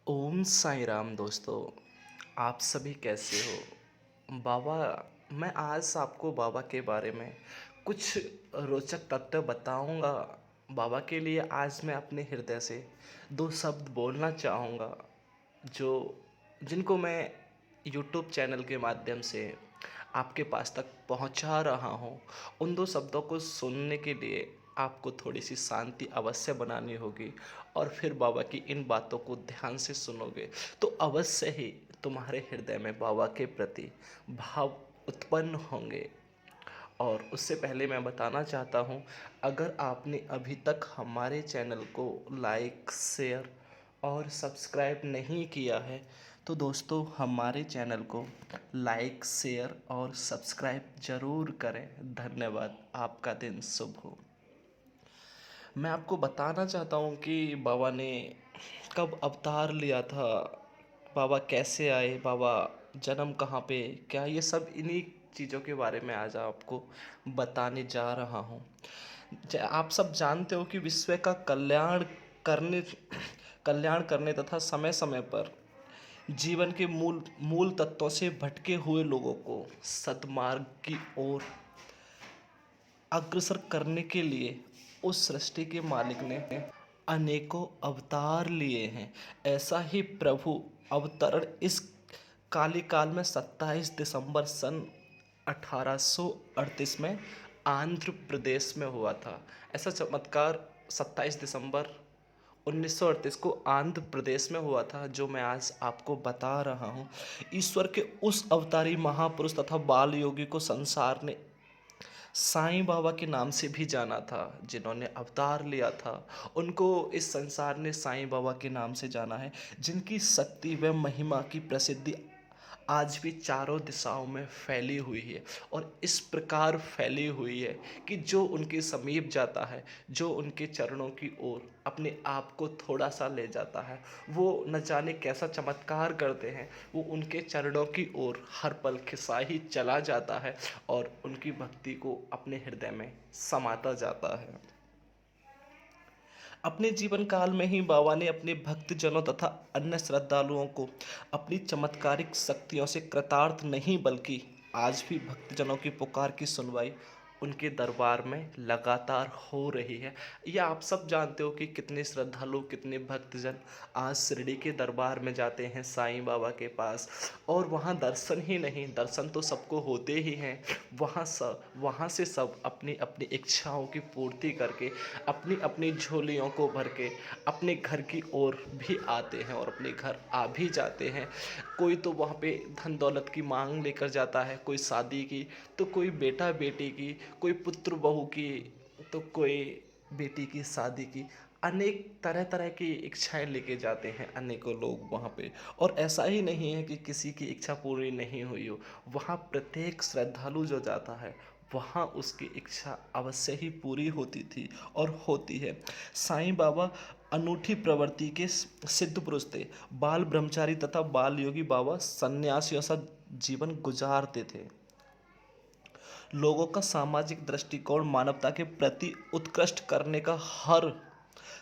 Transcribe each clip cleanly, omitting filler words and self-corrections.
ओम साई राम दोस्तों। आप सभी कैसे हो? बाबा, मैं आज आपको बाबा के बारे में कुछ रोचक तथ्य बताऊंगा। बाबा के लिए आज मैं अपने हृदय से दो शब्द बोलना चाहूँगा, जो जिनको मैं यूट्यूब चैनल के माध्यम से आपके पास तक पहुंचा रहा हूं। उन दो शब्दों को सुनने के लिए आपको थोड़ी सी शांति अवश्य बनानी होगी, और फिर बाबा की इन बातों को ध्यान से सुनोगे तो अवश्य ही तुम्हारे हृदय में बाबा के प्रति भाव उत्पन्न होंगे। और उससे पहले मैं बताना चाहता हूँ, अगर आपने अभी तक हमारे चैनल को लाइक, शेयर और सब्सक्राइब नहीं किया है तो दोस्तों हमारे चैनल को लाइक, शेयर और सब्सक्राइब ज़रूर करें। धन्यवाद। आपका दिन शुभ हो। मैं आपको बताना चाहता हूँ कि बाबा ने कब अवतार लिया था, बाबा कैसे आए, बाबा जन्म कहाँ पे, क्या, ये सब इन्हीं चीज़ों के बारे में आज आपको बताने जा रहा हूँ। आप सब जानते हो कि विश्व का करने कल्याण करने तथा समय समय पर जीवन के मूल मूल तत्वों से भटके हुए लोगों को सद्मार्ग की ओर अग्रसर करने के लिए उस सृष्टि के मालिक ने अनेकों अवतार लिए हैं। ऐसा ही प्रभु अवतरण इस काली काल में 27 दिसंबर सन 1838 में आंध्र प्रदेश में हुआ था। ऐसा चमत्कार 27 दिसंबर 1938 को आंध्र प्रदेश में हुआ था, जो मैं आज आपको बता रहा हूँ। ईश्वर के उस अवतारी महापुरुष तथा बाल योगी को संसार ने साईं बाबा के नाम से भी जाना था। जिन्होंने अवतार लिया था उनको इस संसार ने साईं बाबा के नाम से जाना है, जिनकी शक्ति व महिमा की प्रसिद्धि आज भी चारों दिशाओं में फैली हुई है। और इस प्रकार फैली हुई है कि जो उनके समीप जाता है, जो उनके चरणों की ओर अपने आप को थोड़ा सा ले जाता है, वो न जाने कैसा चमत्कार करते हैं। वो उनके चरणों की ओर हर पल खिंचा ही चला जाता है और उनकी भक्ति को अपने हृदय में समाता जाता है। अपने जीवन काल में ही बाबा ने अपने भक्तजनों तथा अन्य श्रद्धालुओं को अपनी चमत्कारिक शक्तियों से कृतार्थ नहीं, बल्कि आज भी भक्तजनों की पुकार की सुनवाई उनके दरबार में लगातार हो रही है। ये आप सब जानते हो कि कितने श्रद्धालु, कितने भक्तजन आज शिरडी के दरबार में जाते हैं, साईं बाबा के पास। और वहाँ दर्शन ही नहीं, दर्शन तो सबको होते ही हैं। वहाँ से सब अपनी अपनी इच्छाओं की पूर्ति करके, अपनी अपनी झोलियों को भर के अपने घर की ओर भी आते हैं और अपने घर आ भी जाते हैं। कोई तो वहाँ पे धन दौलत की मांग लेकर जाता है, कोई शादी की, तो कोई बेटा बेटी की, कोई पुत्र बहू की, तो कोई बेटी की शादी की। अनेक तरह तरह की इच्छाएं लेके जाते हैं अनेकों लोग वहाँ पे। और ऐसा ही नहीं है कि किसी की इच्छा पूरी नहीं हुई हो। वहाँ प्रत्येक श्रद्धालु जो जाता है, वहाँ उसकी इच्छा अवश्य ही पूरी होती थी और होती है। साईं बाबा अनूठी प्रवृत्ति के सिद्ध पुरुष थे। बाल ब्रह्मचारी तथा बाल योगी बाबा सन्यासियों सा जीवन गुजारते थे। लोगों का सामाजिक दृष्टिकोण मानवता के प्रति उत्कृष्ट करने का हर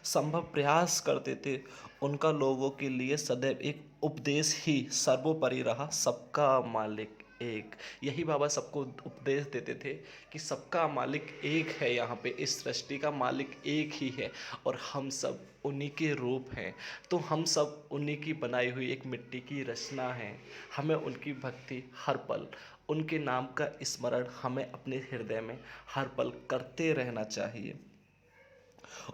संभव प्रयास करते थे। उनका लोगों के लिए सदैव एक उपदेश ही सर्वोपरि रहा, सबका मालिक एक। यही बाबा सबको उपदेश देते थे कि सबका मालिक एक है, यहाँ पे इस सृष्टि का मालिक एक ही है और हम सब उन्हीं के रूप हैं। तो हम सब उन्हीं की बनाई हुई एक मिट्टी की रचना है। हमें उनकी भक्ति हर पल, उनके नाम का स्मरण हमें अपने हृदय में हर पल करते रहना चाहिए।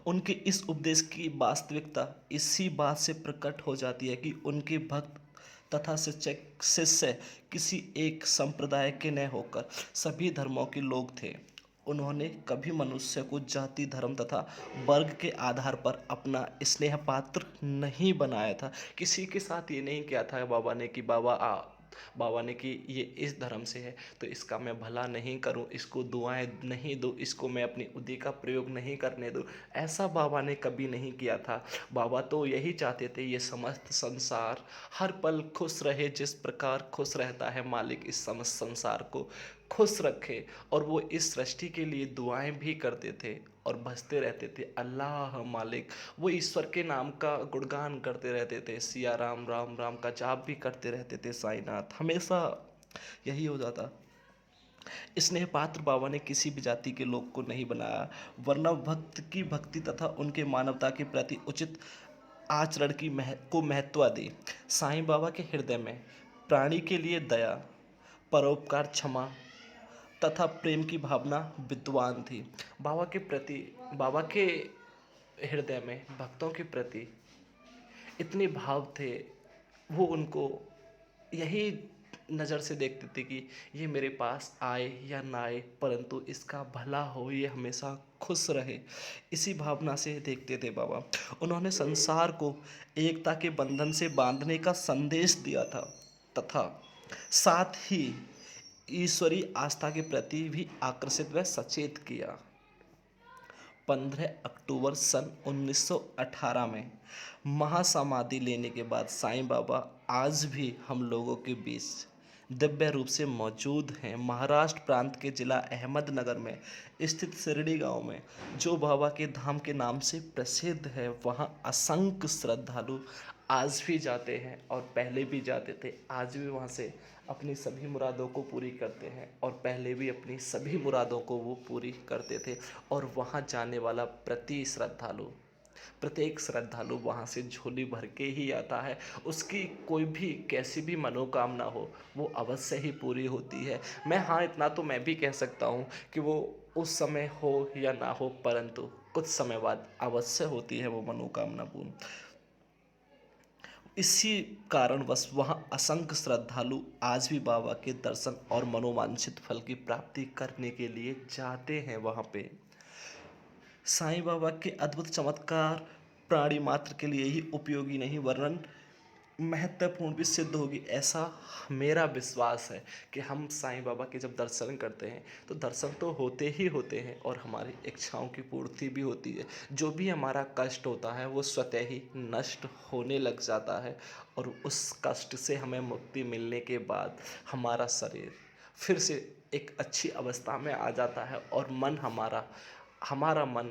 उनके इस उपदेश की वास्तविकता इसी बात से प्रकट हो जाती है कि उनके भक्त तथा शिष्य किसी एक संप्रदाय के न होकर सभी धर्मों के लोग थे। उन्होंने कभी मनुष्य को जाति, धर्म तथा वर्ग के आधार पर अपना स्नेह पात्र नहीं बनाया था। किसी के साथ ये नहीं किया था बाबा ने कि ये इस धर्म से है तो इसका मैं भला नहीं करूं, इसको दुआएं नहीं दूं, इसको मैं अपनी उदी का प्रयोग नहीं करने दूं। ऐसा बाबा ने कभी नहीं किया था। बाबा तो यही चाहते थे, ये समस्त संसार हर पल खुश रहे, जिस प्रकार खुश रहता है मालिक इस समस्त संसार को खुश रखे। और वो इस सृष्टि के लिए दुआएं भी करते थे और भजते रहते थे, अल्लाह मालिक। वो ईश्वर के नाम का गुणगान करते रहते थे, सिया राम राम राम का जाप भी करते रहते थे। साईनाथ हमेशा यही हो जाता। स्नेह पात्र बाबा ने किसी भी जाति के लोग को नहीं बनाया, वरना भक्त की भक्ति तथा उनके मानवता के प्रति उचित आचरण को महत्व दी। साईं बाबा के हृदय में प्राणी के लिए दया, परोपकार, क्षमा तथा प्रेम की भावना विद्वान थी। बाबा के प्रति, बाबा के हृदय में भक्तों के प्रति इतने भाव थे। वो उनको यही नज़र से देखते थे कि ये मेरे पास आए या ना आए, परंतु इसका भला हो, ये हमेशा खुश रहे, इसी भावना से देखते थे बाबा। उन्होंने संसार को एकता के बंधन से बांधने का संदेश दिया था तथा साथ ही ईश्वरीय आस्था के प्रति भी आकर्षित व सचेत किया। 15 अक्टूबर सन 1918 में महासमाधि लेने के बाद साईं बाबा आज भी हम लोगों के बीच दिव्य रूप से मौजूद हैं। महाराष्ट्र प्रांत के जिला अहमदनगर में स्थित शिरडी गांव में, जो बाबा के धाम के नाम से प्रसिद्ध है, वहां असंख्य श्रद्धालु आज भी जाते हैं और पहले भी जाते थे। आज भी वहां से अपनी सभी मुरादों को पूरी करते हैं और पहले भी अपनी सभी मुरादों को वो पूरी करते थे। और वहाँ जाने वाला प्रत्येक श्रद्धालु वहाँ से झोली भर के ही आता है। उसकी कोई भी कैसी भी मनोकामना हो, वो अवश्य ही पूरी होती है। इतना तो मैं भी कह सकता हूँ कि वो उस समय हो या ना हो, परंतु कुछ समय बाद अवश्य होती है वो मनोकामना पूर्ण। इसी कारणवश वहाँ असंख्य श्रद्धालु आज भी बाबा के दर्शन और मनोवांछित फल की प्राप्ति करने के लिए जाते हैं वहाँ पे। साईं बाबा के अद्भुत चमत्कार प्राणी मात्र के लिए ही उपयोगी नहीं, वरन महत्वपूर्ण भी सिद्ध होगी, ऐसा मेरा विश्वास है। कि हम साईं बाबा के जब दर्शन करते हैं तो दर्शन तो होते ही होते हैं और हमारी इच्छाओं की पूर्ति भी होती है। जो भी हमारा कष्ट होता है वो स्वतः ही नष्ट होने लग जाता है और उस कष्ट से हमें मुक्ति मिलने के बाद हमारा शरीर फिर से एक अच्छी अवस्था में आ जाता है और हमारा मन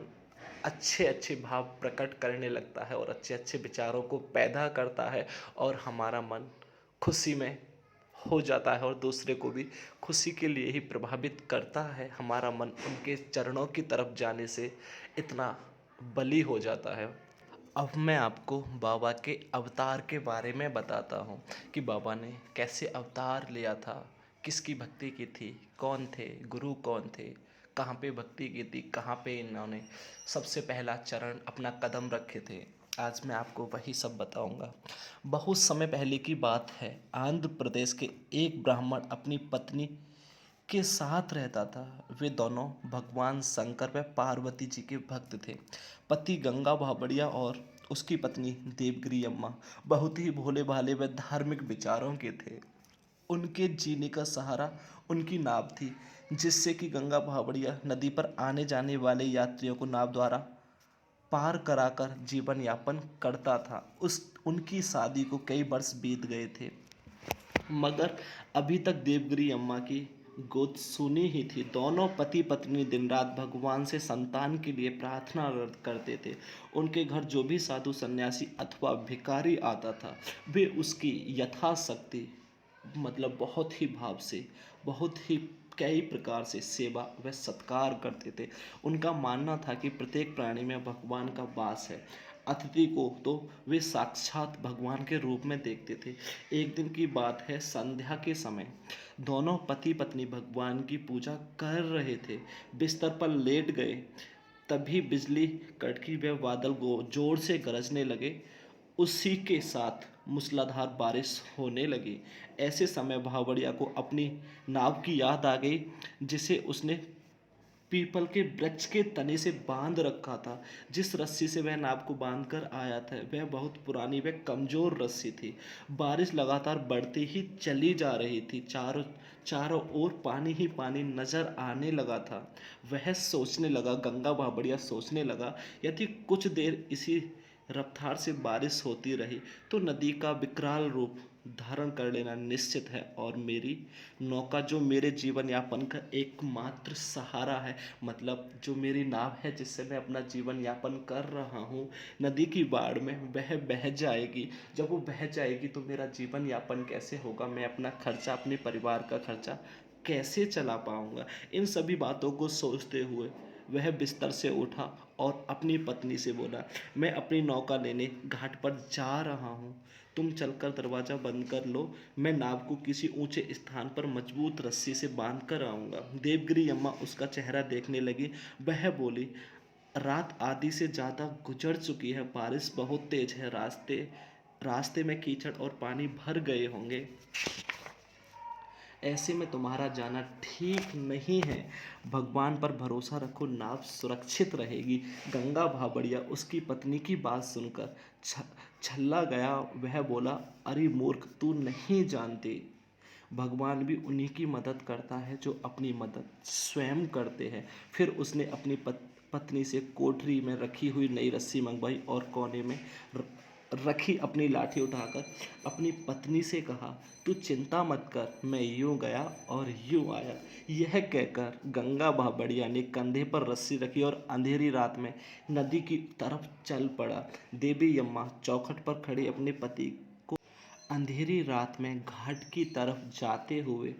अच्छे अच्छे भाव प्रकट करने लगता है और अच्छे अच्छे विचारों को पैदा करता है और हमारा मन खुशी में हो जाता है और दूसरे को भी खुशी के लिए ही प्रभावित करता है। हमारा मन उनके चरणों की तरफ जाने से इतना बली हो जाता है। अब मैं आपको बाबा के अवतार के बारे में बताता हूँ कि बाबा ने कैसे अवतार लिया था, किसकी भक्ति की थी, कौन थे, गुरु कौन थे, कहाँ पे भक्ति की थी, कहाँ पे इन्होंने सबसे पहला चरण अपना कदम रखे थे। आज मैं आपको वही सब बताऊंगा। बहुत समय पहले की बात है। आंध्र प्रदेश के एक ब्राह्मण अपनी पत्नी के साथ रहता था। वे दोनों भगवान शंकर व पार्वती जी के भक्त थे। पति गंगा भाबड़िया और उसकी पत्नी देवगिरी अम्मा बहुत ही भोले भाले व धार्मिक विचारों के थे। उनके जीने का सहारा उनकी नाव थी, जिससे कि गंगा भाबड़िया नदी पर आने जाने वाले यात्रियों को नाव द्वारा पार कराकर जीवन यापन करता था। उनकी शादी को कई वर्ष बीत गए थे, मगर अभी तक देवगिरी अम्मा की गोद सुनी ही थी। दोनों पति पत्नी दिन रात भगवान से संतान के लिए प्रार्थना करते थे। उनके घर जो भी साधु सन्यासी अथवा भिखारी आता था, वे उसकी यथाशक्ति बहुत ही भाव से, बहुत ही कई प्रकार से सेवा व सत्कार करते थे। उनका मानना था कि प्रत्येक प्राणी में भगवान का वास है। अतिथि को तो वे साक्षात भगवान के रूप में देखते थे। एक दिन की बात है, संध्या के समय दोनों पति पत्नी भगवान की पूजा कर रहे थे। बिस्तर पर लेट गए, तभी बिजली कड़की व बादल जोर से गरजने लगे। उसी के साथ मूसलाधार बारिश होने लगी। ऐसे समय भावड़िया को अपनी नाव की याद आ गई, जिसे उसने पीपल के वृक्ष के तने से बांध रखा था। जिस रस्सी से वह नाव को बांध कर आया था, वह बहुत पुरानी व कमजोर रस्सी थी। बारिश लगातार बढ़ती ही चली जा रही थी। चारों चारों ओर पानी ही पानी नजर आने लगा था। गंगा भाबड़िया सोचने लगा, यदि कुछ देर इसी रफ्तार से बारिश होती रही तो नदी का विकराल रूप धारण कर लेना निश्चित है और मेरी नौका जो मेरे जीवन यापन का एकमात्र सहारा है, मतलब जो मेरी नाव है जिससे मैं अपना जीवन यापन कर रहा हूँ, नदी की बाढ़ में वह बह जाएगी। जब वो बह जाएगी तो मेरा जीवन यापन कैसे होगा, मैं अपना खर्चा, अपने परिवार का खर्चा कैसे चला पाऊंगा। इन सभी बातों को सोचते हुए वह बिस्तर से उठा और अपनी पत्नी से बोला, मैं अपनी नौका लेने घाट पर जा रहा हूँ, तुम चलकर दरवाज़ा बंद कर लो, मैं नाव को किसी ऊंचे स्थान पर मजबूत रस्सी से बांध कर आऊँगा। देवगिरी अम्मा उसका चेहरा देखने लगी। वह बोली, रात आधी से ज़्यादा गुजर चुकी है, बारिश बहुत तेज है, रास्ते रास्ते में कीचड़ और पानी भर गए होंगे, ऐसे में तुम्हारा जाना ठीक नहीं है। भगवान पर भरोसा रखो, नाव सुरक्षित रहेगी। गंगा भाबड़िया उसकी पत्नी की बात सुनकर छल्ला गया। वह बोला, अरे मूर्ख, तू नहीं जानती, भगवान भी उन्हीं की मदद करता है जो अपनी मदद स्वयं करते हैं। फिर उसने अपनी पत्नी से कोठरी में रखी हुई नई रस्सी मंगवाई और कोने में रखी अपनी लाठी उठाकर अपनी पत्नी से कहा, तू चिंता मत कर, मैं यूं गया और यूं आया। यह कहकर गंगा भाबड़िया ने कंधे पर रस्सी रखी और अंधेरी रात में नदी की तरफ चल पड़ा। देवी यम्मा चौखट पर खड़े अपने पति को अंधेरी रात में घाट की तरफ जाते हुए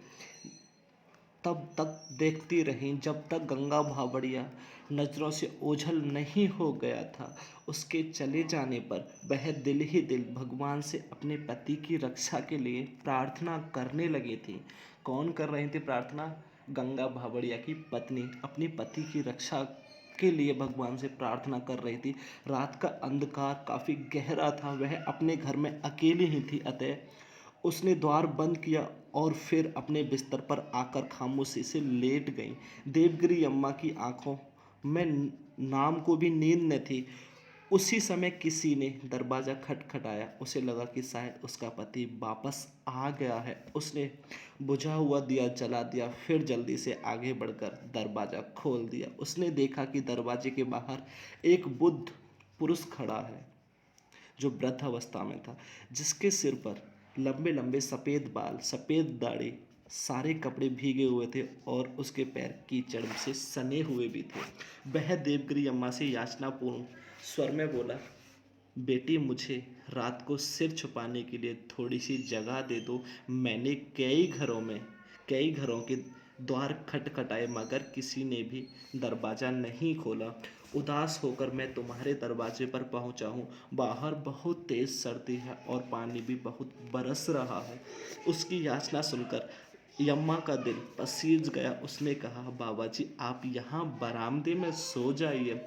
तब तक देखती रहीं जब तक गंगा भाबड़िया नज़रों से ओझल नहीं हो गया था। उसके चले जाने पर वह दिल ही दिल भगवान से अपने पति की रक्षा के लिए प्रार्थना करने लगी थी। कौन कर रही थी प्रार्थना? गंगा भाबड़िया की पत्नी अपनी पति की रक्षा के लिए भगवान से प्रार्थना कर रही थी। रात का अंधकार काफ़ी गहरा था, वह अपने घर में अकेली ही थी, अतः उसने द्वार बंद किया और फिर अपने बिस्तर पर आकर खामोशी से लेट गई। देवगिरी अम्मा की आंखों में नाम को भी नींद न थी। उसी समय किसी ने दरवाज़ा खटखटाया। उसे लगा कि शायद उसका पति वापस आ गया है। उसने बुझा हुआ दिया जला दिया, फिर जल्दी से आगे बढ़कर दरवाज़ा खोल दिया। उसने देखा कि दरवाजे के बाहर एक बुद्ध पुरुष खड़ा है जो वृद्धावस्था में था, जिसके सिर पर लंबे लंबे सफ़ेद बाल, सफ़ेद दाढ़ी, सारे कपड़े भीगे हुए थे और उसके पैर कीचड़ से सने हुए भी थे। वह देवगिरी अम्मा से याचनापूर्ण स्वर में बोला, बेटी, मुझे रात को सिर छुपाने के लिए थोड़ी सी जगह दे दो। मैंने कई घरों के द्वार खटखटाए मगर किसी ने भी दरवाज़ा नहीं खोला। उदास होकर मैं तुम्हारे दरवाजे पर पहुंचा हूँ। बाहर बहुत तेज़ सर्दी है और पानी भी बहुत बरस रहा है। उसकी याचना सुनकर यम्मा का दिल पसीज गया। उसने कहा, बाबा जी, आप यहाँ बरामदे में सो जाइए,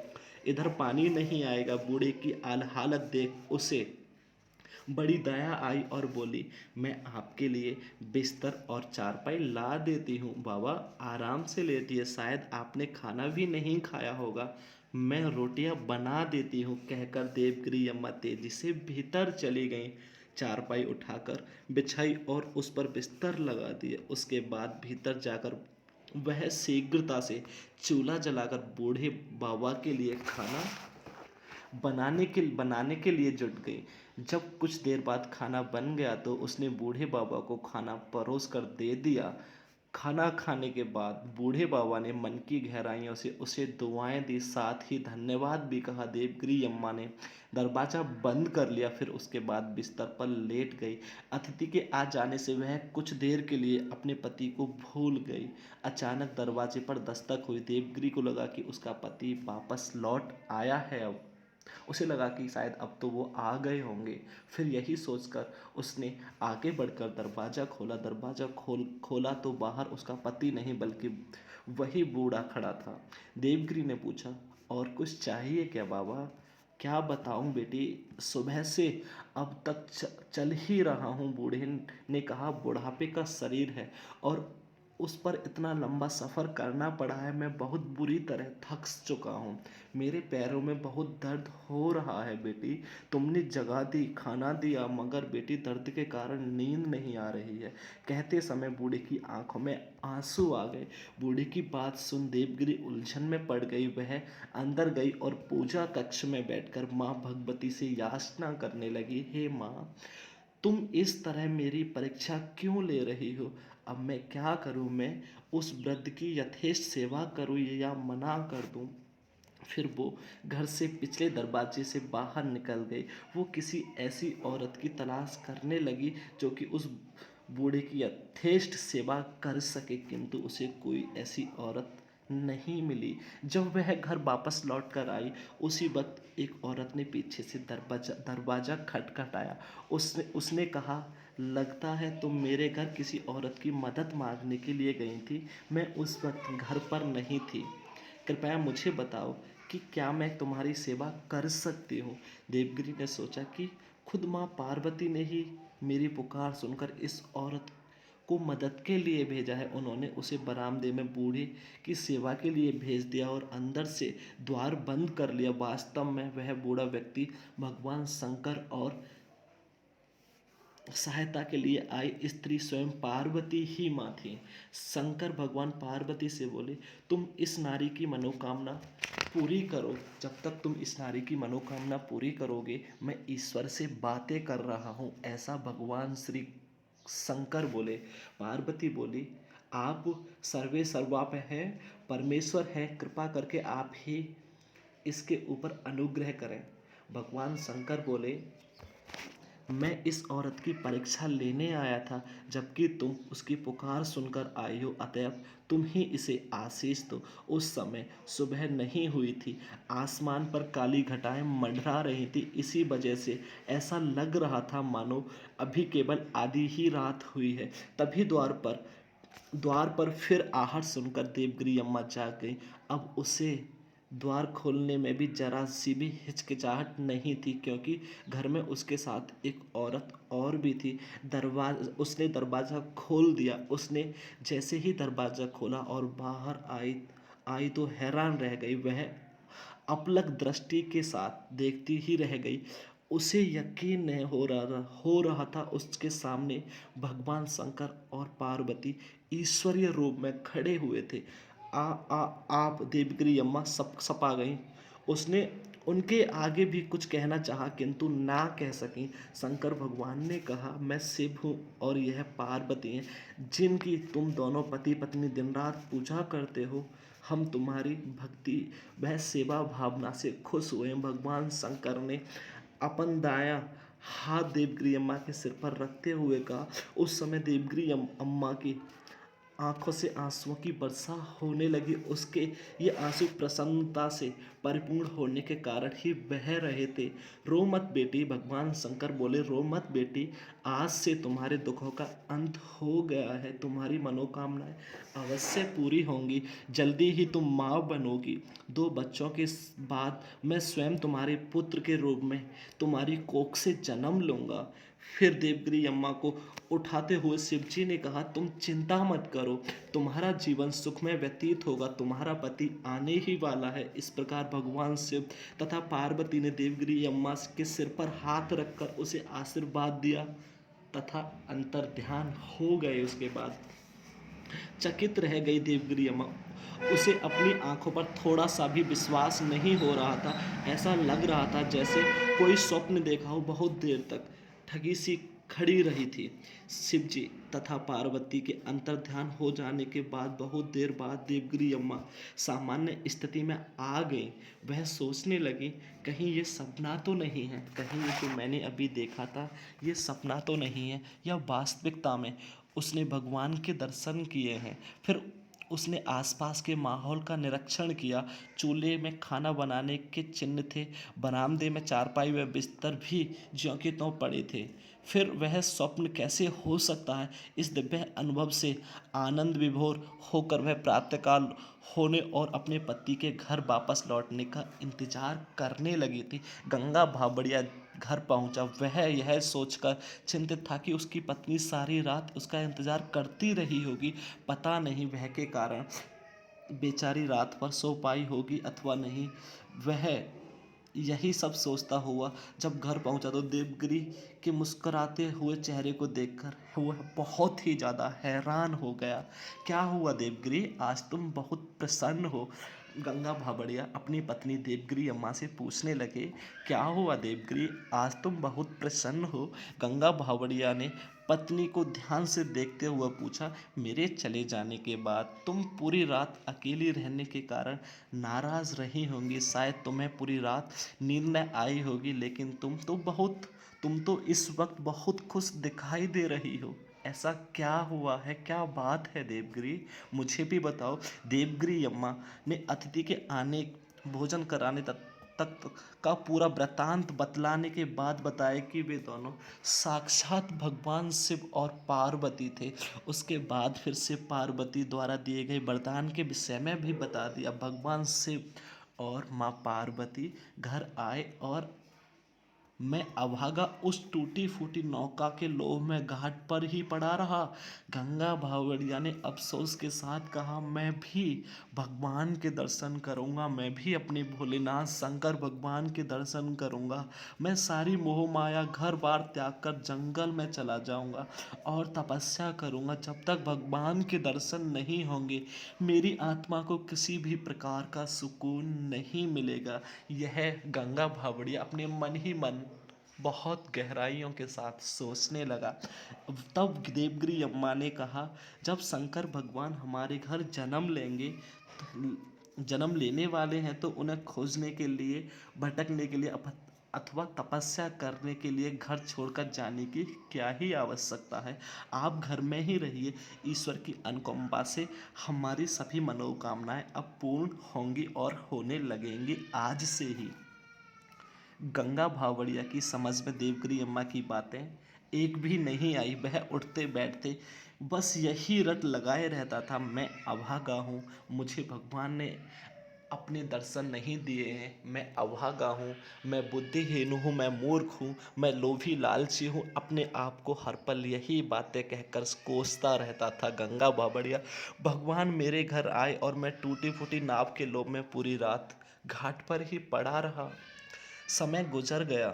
इधर पानी नहीं आएगा। बूढ़े की हालत देख उसे बड़ी दया आई और बोली, मैं आपके लिए बिस्तर और चारपाई ला देती हूँ। बाबा, आराम से लेटिए, शायद आपने खाना भी नहीं खाया होगा, मैं रोटियां बना देती हूँ। कहकर देवगिरी अम्मा तेजी से भीतर चली गईं। चारपाई उठाकर बिछाई और उस पर बिस्तर लगा दिए। उसके बाद भीतर जाकर वह शीघ्रता से चूल्हा जलाकर बूढ़े बाबा के लिए खाना बनाने के लिए जुट गई। जब कुछ देर बाद खाना बन गया तो उसने बूढ़े बाबा को खाना परोस कर दे दिया। खाना खाने के बाद बूढ़े बाबा ने मन की गहराइयों से उसे दुआएं दी, साथ ही धन्यवाद भी कहा। देवगिरी अम्मा ने दरवाज़ा बंद कर लिया, फिर उसके बाद बिस्तर पर लेट गई। अतिथि के आ जाने से वह कुछ देर के लिए अपने पति को भूल गई। अचानक दरवाजे पर दस्तक हुई। देवगिरी को लगा कि उसका पति वापस लौट आया है। अब उसे लगा कि शायद अब तो वो आ गए होंगे। फिर यही सोचकर उसने आगे बढ़कर दरवाज़ा खोला। दरवाज़ा खोला तो बाहर उसका पति नहीं बल्कि वही बूढ़ा खड़ा था। देवगिरी ने पूछा, और कुछ चाहिए क्या बाबा? क्या बताऊं बेटी, सुबह से अब तक चल ही रहा हूँ। बूढ़े ने कहा, बुढ़ापे का शरीर है और उस पर इतना लंबा सफ़र करना पड़ा है। मैं बहुत बुरी तरह थक चुका हूँ, मेरे पैरों में बहुत दर्द हो रहा है। बेटी, तुमने जगा दी, खाना दिया, मगर बेटी दर्द के कारण नींद नहीं आ रही है। कहते समय बूढ़े की आंखों में आंसू आ गए। बूढ़े की बात सुन देवगिरी उलझन में पड़ गई। वह अंदर गई और पूजा कक्ष में बैठकर माँ भगवती से याचना करने लगी, हे माँ, तुम इस तरह मेरी परीक्षा क्यों ले रही हो? अब मैं क्या करूं? मैं उस वृद्ध की यथेष्ट सेवा करूं या मना कर दूं? फिर वो घर से पिछले दरवाजे से बाहर निकल गई। वो किसी ऐसी औरत की तलाश करने लगी जो कि उस बूढ़े की यथेष्ट सेवा कर सके, किंतु उसे कोई ऐसी औरत नहीं मिली। जब वह घर वापस लौट कर आई, उसी वक्त एक औरत ने पीछे से दरवाजा दरवाजा खटखटाया। उसने उसने कहा, लगता है तुम मेरे घर किसी औरत की मदद मांगने के लिए गई थी। मैं उस वक्त घर पर नहीं थी। कृपया मुझे बताओ कि क्या मैं तुम्हारी सेवा कर सकती हूँ। देवगिरी ने सोचा कि खुद माँ पार्वती ने ही मेरी पुकार सुनकर इस औरत को मदद के लिए भेजा है। उन्होंने उसे बरामदे में बूढ़े की सेवा के लिए भेज दिया और अंदर से द्वार बंद कर लिया। वास्तव में वह बूढ़ा व्यक्ति भगवान शंकर और सहायता के लिए आई स्त्री स्वयं पार्वती ही माँ थी। शंकर भगवान पार्वती से बोले, तुम इस नारी की मनोकामना पूरी करो। जब तक तुम इस नारी की मनोकामना पूरी करोगे, मैं ईश्वर से बातें कर रहा हूँ, ऐसा भगवान श्री शंकर बोले। पार्वती बोली, आप सर्वे सर्वाप हैं, परमेश्वर हैं, कृपा करके आप ही इसके ऊपर अनुग्रह करें। भगवान शंकर बोले, मैं इस औरत की परीक्षा लेने आया था, जबकि तुम उसकी पुकार सुनकर आई हो, अतएव तुम ही इसे आशीष दो। उस समय सुबह नहीं हुई थी, आसमान पर काली घटाएं मंडरा रही थी। इसी वजह से ऐसा लग रहा था मानो अभी केवल आधी ही रात हुई है। तभी द्वार पर फिर आहट सुनकर देवगिरी अम्मा जाग गई। अब उसे द्वार खोलने में भी जरा सी भी हिचकिचाहट नहीं थी, क्योंकि घर में उसके साथ एक औरत और भी थी। उसने दरवाज़ा खोल दिया। उसने जैसे ही दरवाज़ा खोला और बाहर आई आई तो हैरान रह गई। वह अपलक दृष्टि के साथ देखती ही रह गई। उसे यकीन नहीं हो रहा था उसके सामने भगवान शंकर और पार्वती ईश्वरीय रूप में खड़े हुए थे। आ आ आप देवगिरी अम्मा सब सपा गई। उसने उनके आगे भी कुछ कहना चाहा, किंतु ना कह सकी। शंकर भगवान ने कहा, मैं शिव हूँ और यह पार्वती हैं, जिनकी तुम दोनों पति पत्नी दिन रात पूजा करते हो। हम तुम्हारी भक्ति वह सेवा भावना से खुश हुए। भगवान शंकर ने अपन दायां हाथ देवगिरी अम्मा के सिर पर रखते हुए कहा। उस समय देवगिरी अम्मा की आंखों से आंसुओं की वर्षा होने लगी। उसके ये आंसू प्रसन्नता से परिपूर्ण होने के कारण ही बह रहे थे। रो मत बेटी, भगवान शंकर बोले, रो मत बेटी, आज से तुम्हारे दुखों का अंत हो गया है। तुम्हारी मनोकामनाएं अवश्य पूरी होंगी। जल्दी ही तुम माँ बनोगी। 2 बच्चों के बाद मैं स्वयं तुम्हारे पुत्र के रूप में तुम्हारी कोख से जन्म लूँगा। फिर देवगिरी अम्मा को उठाते हुए शिवजी ने कहा, तुम चिंता मत करो, तुम्हारा जीवन सुखमय व्यतीत होगा, तुम्हारा पति आने ही वाला है। इस प्रकार भगवान शिव तथा पार्वती ने देवगिरी अम्मा के सिर पर हाथ रखकर उसे आशीर्वाद दिया तथा अंतर ध्यान हो गए। उसके बाद चकित रह गई देवगिरी अम्मा। उसे अपनी आंखों पर थोड़ा सा भी विश्वास नहीं हो रहा था। ऐसा लग रहा था जैसे कोई स्वप्न देखा हो। बहुत देर तक ठगी सी खड़ी रही थी। शिवजी तथा पार्वती के अंतर्ध्यान हो जाने के बाद बहुत देर बाद देवगिरी अम्मा सामान्य स्थिति में आ गई। वह सोचने लगी, कहीं ये सपना तो नहीं है, कहीं ये जो मैंने अभी देखा था ये सपना तो नहीं है, या वास्तविकता में उसने भगवान के दर्शन किए हैं। फिर उसने आसपास के माहौल का निरीक्षण किया। चूल्हे में खाना बनाने के चिन्ह थे। बरामदे में चारपाई व बिस्तर भी ज्यों के त्यों पड़े थे। फिर वह स्वप्न कैसे हो सकता है? इस दिव्य अनुभव से आनंद विभोर होकर वह प्रातःकाल होने और अपने पति के घर वापस लौटने का इंतजार करने लगी थी। गंगा भावड़िया घर पहुंचा। वह यह सोचकर चिंतित था कि उसकी पत्नी सारी रात उसका इंतजार करती रही होगी। पता नहीं वह के कारण बेचारी रात भर सो पाई होगी अथवा नहीं। वह यही सब सोचता हुआ जब घर पहुंचा तो देवगिरी के मुस्कुराते हुए चेहरे को देखकर वह बहुत ही ज़्यादा हैरान हो गया। क्या हुआ देवगिरी, आज तुम बहुत प्रसन्न हो? गंगा भावड़िया अपनी पत्नी देवगिरी अम्मा से पूछने लगे, क्या हुआ देवगिरी, आज तुम बहुत प्रसन्न हो। गंगा भावड़िया ने पत्नी को ध्यान से देखते हुए पूछा, मेरे चले जाने के बाद तुम पूरी रात अकेली रहने के कारण नाराज रही होंगी, शायद तुम्हें पूरी रात नींद न आई होगी, लेकिन तुम तो इस वक्त बहुत खुश दिखाई दे रही हो। ऐसा क्या हुआ है, क्या बात है देवगिरी, मुझे भी बताओ। देवगिरी अम्मा ने अतिथि के आने, भोजन कराने तक का पूरा वृतांत बतलाने के बाद बताया कि वे दोनों साक्षात भगवान शिव और पार्वती थे। उसके बाद फिर से पार्वती द्वारा दिए गए वरदान के विषय में भी बता दिया। भगवान शिव और माँ पार्वती घर आए और मैं अभागा उस टूटी फूटी नौका के लोभ में घाट पर ही पड़ा रहा। गंगा भावड़िया ने अफसोस के साथ कहा, मैं भी भगवान के दर्शन करूंगा, मैं भी अपने भोलेनाथ शंकर भगवान के दर्शन करूंगा। मैं सारी मोह माया घर बार त्याग कर जंगल में चला जाऊंगा और तपस्या करूंगा। जब तक भगवान के दर्शन नहीं होंगे मेरी आत्मा को किसी भी प्रकार का सुकून नहीं मिलेगा। यह गंगा भावड़िया अपने मन ही मन बहुत गहराइयों के साथ सोचने लगा। तब देवगिरी अम्मा ने कहा, जब शंकर भगवान हमारे घर जन्म लेने वाले हैं तो उन्हें खोजने के लिए, भटकने के लिए अथवा तपस्या करने के लिए घर छोड़कर जाने की क्या ही आवश्यकता है। आप घर में ही रहिए। ईश्वर की अनुकंपा से हमारी सभी मनोकामनाएं अब पूर्ण होंगी और होने लगेंगी आज से ही। गंगा भावड़िया की समझ में देवगिरी अम्मा की बातें एक भी नहीं आई। वह उठते बैठते बस यही रट लगाए रहता था, मैं अभागा हूँ, मुझे भगवान ने अपने दर्शन नहीं दिए हैं, मैं अभागा हूँ, मैं बुद्धिहीन हूँ, मैं मूर्ख हूँ, मैं लोभी लालची हूँ। अपने आप को हर पल यही बातें कहकर कोसता रहता था गंगा बावड़िया। भगवान मेरे घर आए और मैं टूटी फूटी नाव के लोभ में पूरी रात घाट पर ही पड़ा रहा। समय गुजर गया।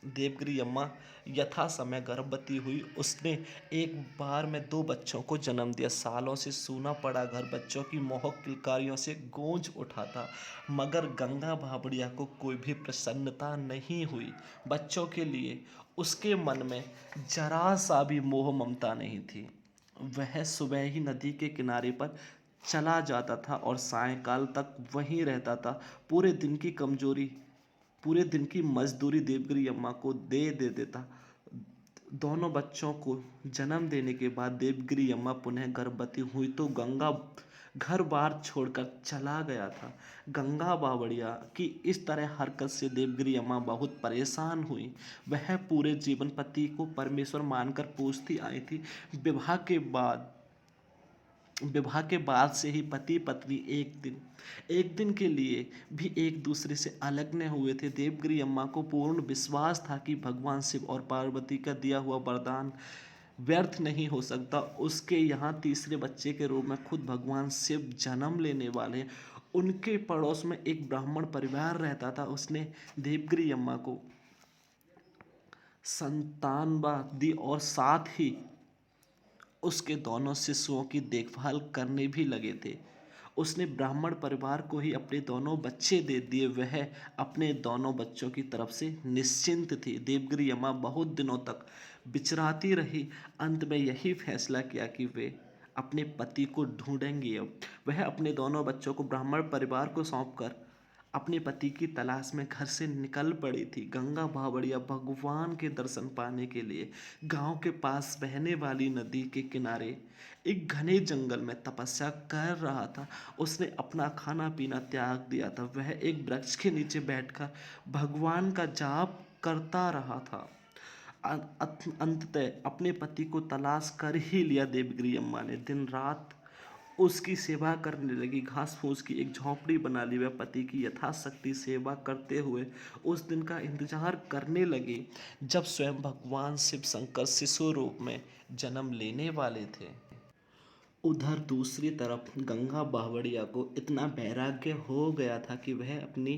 देवगिरी अम्मा यथा समय गर्भवती हुई। उसने एक बार में 2 बच्चों को जन्म दिया। सालों से सूना पड़ा घर बच्चों की मोहक किलकारियों से गूंज उठा था, मगर गंगा भावड़िया को कोई भी प्रसन्नता नहीं हुई। बच्चों के लिए उसके मन में जरा सा भी मोह ममता नहीं थी। वह सुबह ही नदी के किनारे पर चला जाता था और सायंकाल तक वहीं रहता था। पूरे दिन की मजदूरी देवगिरी अम्मा को दे देता। दोनों बच्चों को जन्म देने के बाद देवगिरी अम्मा पुनः गर्भवती हुई तो गंगा घर बार छोड़कर चला गया था। गंगा बावड़िया की इस तरह हरकत से देवगिरी अम्मा बहुत परेशान हुई। वह पूरे जीवन पति को परमेश्वर मानकर पूजती आई थी। विवाह के बाद विवाह के बाद से ही पति पत्नी एक दिन के लिए भी एक दूसरे से अलग न हुए थे। देवगिरी अम्मा को पूर्ण विश्वास था कि भगवान शिव और पार्वती का दिया हुआ वरदान व्यर्थ नहीं हो सकता। उसके यहाँ तीसरे बच्चे के रूप में खुद भगवान शिव जन्म लेने वाले हैं। उनके पड़ोस में एक ब्राह्मण परिवार रहता था। उसने देवगिरी अम्मा को संतानवा दी और साथ ही उसके दोनों शिशुओं की देखभाल करने भी लगे थे। उसने ब्राह्मण परिवार को ही अपने दोनों बच्चे दे दिए। वह अपने दोनों बच्चों की तरफ से निश्चिंत थी। देवगिरी अम्मा बहुत दिनों तक विचराती रही। अंत में यही फैसला किया कि वे अपने पति को ढूंढेंगी। अब वह अपने दोनों बच्चों को ब्राह्मण परिवार को सौंपकर अपने पति की तलाश में घर से निकल पड़ी थी। गंगा भावड़िया भगवान के दर्शन पाने के लिए गांव के पास बहने वाली नदी के किनारे एक घने जंगल में तपस्या कर रहा था। उसने अपना खाना पीना त्याग दिया था। वह एक वृक्ष के नीचे बैठकर भगवान का जाप करता रहा था। अंततः अपने पति को तलाश कर ही लिया। देवगिरी अम्मा ने दिन रात उसकी सेवा करने लगी। घास फूस की एक झोंपड़ी बना ली। वह पति की यथाशक्ति सेवा करते हुए उस दिन का इंतजार करने लगी जब स्वयं भगवान शिव शंकर शिशु रूप में जन्म लेने वाले थे। उधर दूसरी तरफ गंगा बावड़िया को इतना वैराग्य हो गया था कि वह अपनी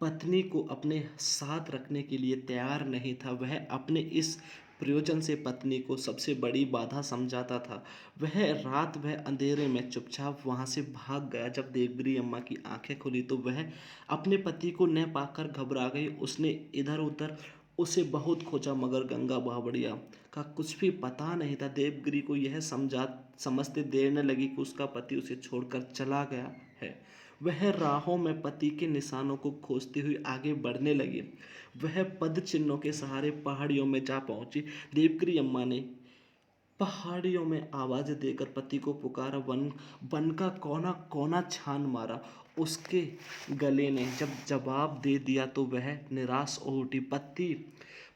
पत्नी को अपने साथ रखने के लिए तैयार नहीं था। वह अपने इस प्रयोजन से पत्नी को सबसे बड़ी बाधा समझाता था। वह रात भर अंधेरे में चुपचाप वहाँ से भाग गया। जब देवगिरी अम्मा की आंखें खुली तो वह अपने पति को न पाकर घबरा गई। उसने इधर उधर उसे बहुत खोजा मगर गंगा बावड़िया का कुछ भी पता नहीं था। देवगिरी को यह समझते देर न लगी कि उसका पति उसे छोड़कर चला गया है। वह राहों में पति के निशानों को खोजती हुई आगे बढ़ने लगी। वह पद चिन्हों के सहारे पहाड़ियों में जा पहुंची। देवगिरी अम्मा ने पहाड़ियों में आवाज़ देकर पति को पुकारा। वन वन का कोना कोना छान मारा। उसके गले ने जब जवाब दे दिया तो वह निराश हो उठी।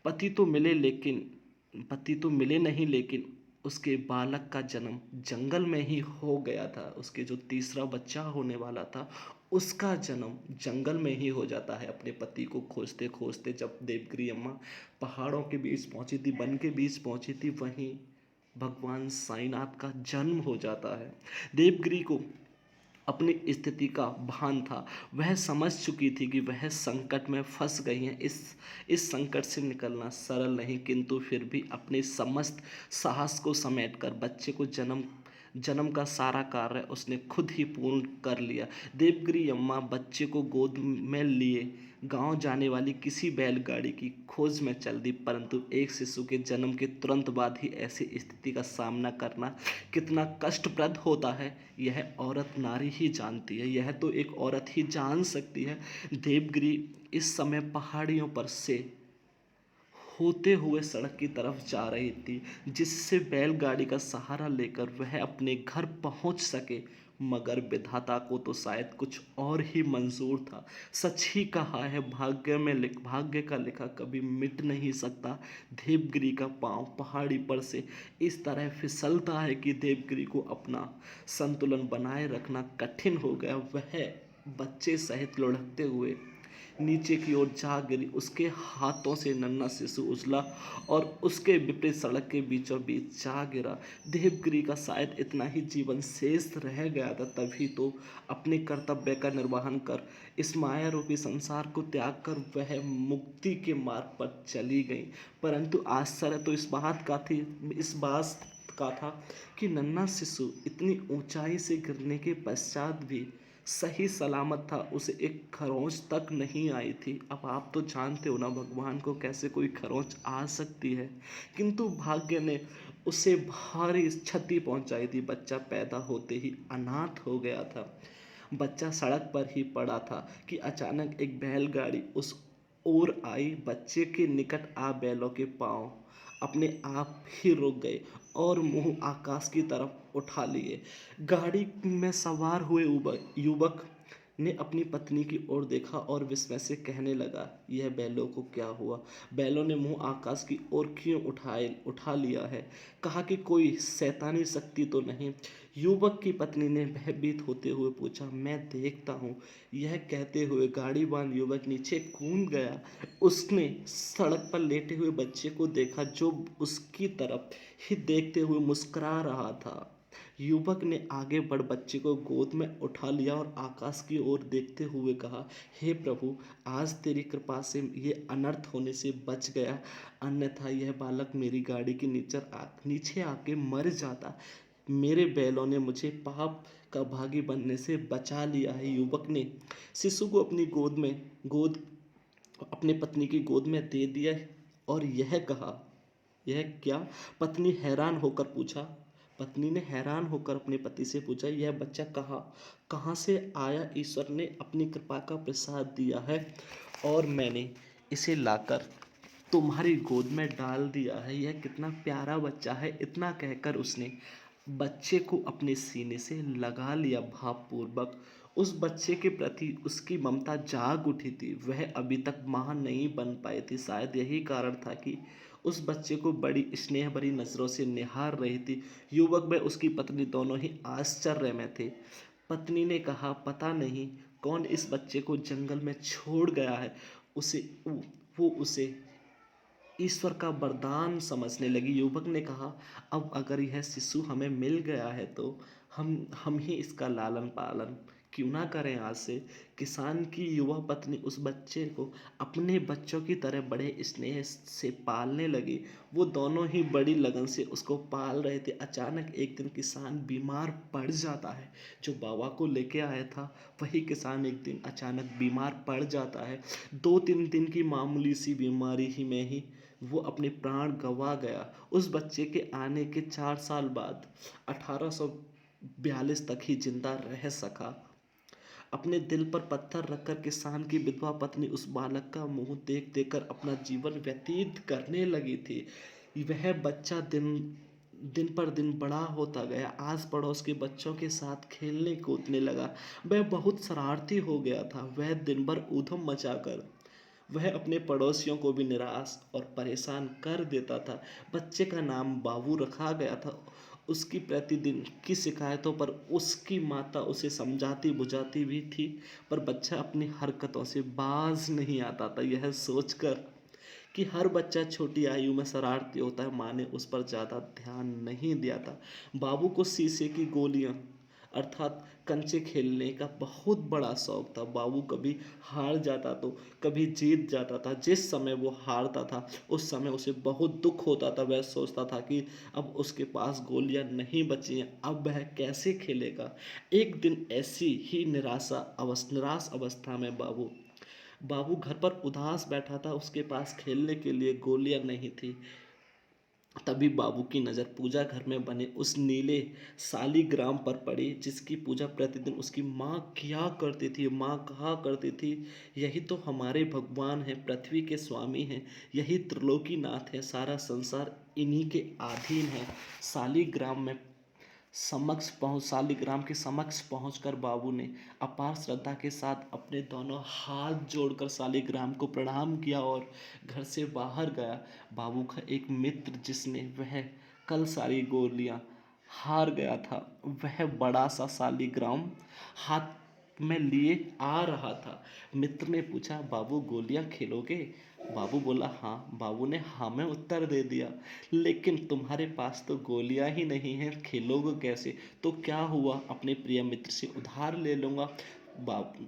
पति तो मिले लेकिन पति तो मिले नहीं, लेकिन उसके बालक का जन्म जंगल में ही हो गया था। उसके जो तीसरा बच्चा होने वाला था उसका जन्म जंगल में ही हो जाता है। अपने पति को खोजते खोजते जब देवगिरी अम्मा पहाड़ों के बीच पहुंची थी, वन के बीच पहुंची थी, वहीं भगवान साईनाथ का जन्म हो जाता है। देवगिरी को अपनी स्थिति का भान था। वह समझ चुकी थी कि वह संकट में फंस गई हैं। इस संकट से निकलना सरल नहीं, किंतु फिर भी अपने समस्त साहस को समेटकर बच्चे को जन्म जन्म का सारा कार्य उसने खुद ही पूर्ण कर लिया। देवगिरी अम्मा बच्चे को गोद में लिए गांव जाने वाली किसी बैलगाड़ी की खोज में चल दी, परंतु एक शिशु के जन्म के तुरंत बाद ही ऐसी स्थिति का सामना करना कितना कष्टप्रद होता है यह औरत नारी ही जानती है। यह तो एक औरत ही जान सकती है। देवगिरी इस समय पहाड़ियों पर से होते हुए सड़क की तरफ जा रही थी, जिससे बैलगाड़ी का सहारा लेकर वह अपने घर पहुंच सके। मगर विधाता को तो शायद कुछ और ही मंजूर था। सच ही कहा है, भाग्य का लिखा कभी मिट नहीं सकता। देवगिरी का पांव पहाड़ी पर से इस तरह फिसलता है कि देवगिरी को अपना संतुलन बनाए रखना कठिन हो गया। वह बच्चे सहित लुढ़कते हुए नीचे की ओर जा गिरी। उसके हाथों से नन्हा शिशु उछला और उसके विपरीत सड़क के बीचों बीच जा गिरा। देवगिरी का शायद इतना ही जीवन शेष रह गया था। तभी तो अपने कर्तव्य का निर्वहन कर इस माया रूपी संसार को त्याग कर वह मुक्ति के मार्ग पर चली गई। परंतु आश्चर्य तो इस बात का था कि नन्हा शिशु इतनी ऊंचाई से गिरने के पश्चात भी सही सलामत था। उसे एक खरोंच तक नहीं आई थी। अब आप तो जानते हो ना, भगवान को कैसे कोई खरोंच आ सकती है। किंतु भाग्य ने उसे भारी क्षति पहुंचाई थी। बच्चा पैदा होते ही अनाथ हो गया था। बच्चा सड़क पर ही पड़ा था कि अचानक एक बैलगाड़ी उस ओर आई। बच्चे के निकट आ बैलों के पांव अपने आप ही रुक गए और मुंह आकाश की तरफ उठा लिए। गाड़ी में सवार हुए युवक ने अपनी पत्नी की ओर देखा और विस्मय से कहने लगा, यह बैलों को क्या हुआ? बैलों ने मुंह आकाश की ओर क्यों उठा लिया है? कहा कि कोई शैतानी शक्ति तो नहीं? युवक की पत्नी ने भयभीत होते हुए पूछा, मैं देखता हूँ। यह कहते हुए गाड़ीवान युवक नीचे कूद गया। उसने सड़क पर लेटे हुए बच्चे को देखा जो उसकी तरफ ही देखते हुए मुस्कुरा रहा था। युवक ने आगे बढ़ बच्चे को गोद में उठा लिया और आकाश की ओर देखते हुए कहा, हे प्रभु, आज तेरी कृपा से ये अनर्थ होने से बच गया, अन्यथा यह बालक मेरी गाड़ी के नीचे आके मर जाता। मेरे बैलों ने मुझे पाप का भागी बनने से बचा लिया है। युवक ने शिशु को गोद अपनी पत्नी की गोद में दे दिया और यह कहा, यह क्या? पत्नी ने हैरान होकर अपने पति से पूछा, यह बच्चा कहाँ से आया? ईश्वर ने अपनी कृपा का प्रसाद दिया है और मैंने इसे लाकर तुम्हारी गोद में डाल दिया है। यह कितना प्यारा बच्चा है। इतना कहकर उसने बच्चे को अपने सीने से लगा लिया भावपूर्वक। उस बच्चे के प्रति उसकी ममता जाग उठी थी। वह अभी तक मां नहीं बन पाई थी। शायद यही कारण था कि उस बच्चे को बड़ी स्नेह भरी नज़रों से निहार रही थी। युवक व उसकी पत्नी दोनों ही आश्चर्य में थे। पत्नी ने कहा, पता नहीं कौन इस बच्चे को जंगल में छोड़ गया है। वो उसे ईश्वर का वरदान समझने लगी। युवक ने कहा, अब अगर यह शिशु हमें मिल गया है तो हम ही इसका लालन पालन क्यों ना करें आज से। किसान की युवा पत्नी उस बच्चे को अपने बच्चों की तरह बड़े स्नेह से पालने लगी। वो दोनों ही बड़ी लगन से उसको पाल रहे थे। अचानक एक दिन किसान बीमार पड़ जाता है। जो बाबा को लेके आया था वही किसान एक दिन अचानक बीमार पड़ जाता है। 2-3 दिन की मामूली सी बीमारी ही में ही वो अपने प्राण गंवा गया। उस बच्चे के आने के 4 साल बाद 1842 तक ही जिंदा रह सका। अपने दिल पर पत्थर रखकर किसान की विधवा पत्नी उस बालक का मुंह देख देख कर अपना जीवन व्यतीत करने लगी थी। वह बच्चा दिन दिन पर दिन बड़ा होता गया। आस पड़ोस के बच्चों के साथ खेलने कूदने लगा। वह बहुत शरारती हो गया था। वह दिन भर ऊधम मचाकर वह अपने पड़ोसियों को भी निराश और परेशान कर देता था। बच्चे का नाम बाबू रखा गया था। उसकी प्रतिदिन की शिकायतों पर उसकी माता उसे समझाती बुझाती भी थी, पर बच्चा अपनी हरकतों से बाज नहीं आता था। यह सोचकर कि हर बच्चा छोटी आयु में शरारती होता है, माँ ने उस पर ज़्यादा ध्यान नहीं दिया था। बाबू को शीशे की गोलियां अर्थात कंचे खेलने का बहुत बड़ा शौक था। बाबू कभी हार जाता तो कभी जीत जाता था। जिस समय वो हारता था उस समय उसे बहुत दुख होता था। वह सोचता था कि अब उसके पास गोलियां नहीं बची हैं, अब वह कैसे खेलेगा। एक दिन ऐसी ही निराश अवस्था में बाबू बाबू घर पर उदास बैठा था। उसके पास खेलने के लिए गोलियां नहीं थी। तभी बाबू की नज़र पूजा घर में बने उस नीले शालिग्राम पर पड़ी, जिसकी पूजा प्रतिदिन उसकी माँ किया करती थी। माँ कहा करती थी, यही तो हमारे भगवान हैं, पृथ्वी के स्वामी हैं, यही त्रिलोकीनाथ है, सारा संसार इन्हीं के अधीन है। शालिग्राम में शालिग्राम के समक्ष पहुंचकर बाबू ने अपार श्रद्धा के साथ अपने दोनों हाथ जोड़कर शालिग्राम को प्रणाम किया और घर से बाहर गया। बाबू का एक मित्र जिसने वह कल सारी गोलियां हार गया था, वह बड़ा सा शालिग्राम हाथ में लिए आ रहा था। मित्र ने पूछा, बाबू गोलियां खेलोगे? बाबू बोला हाँ। बाबू ने हाँ में उत्तर दे दिया। लेकिन तुम्हारे पास तो गोलियां ही नहीं हैं, खेलोगे कैसे? तो क्या हुआ, अपने प्रिय मित्र से उधार ले लूँगा।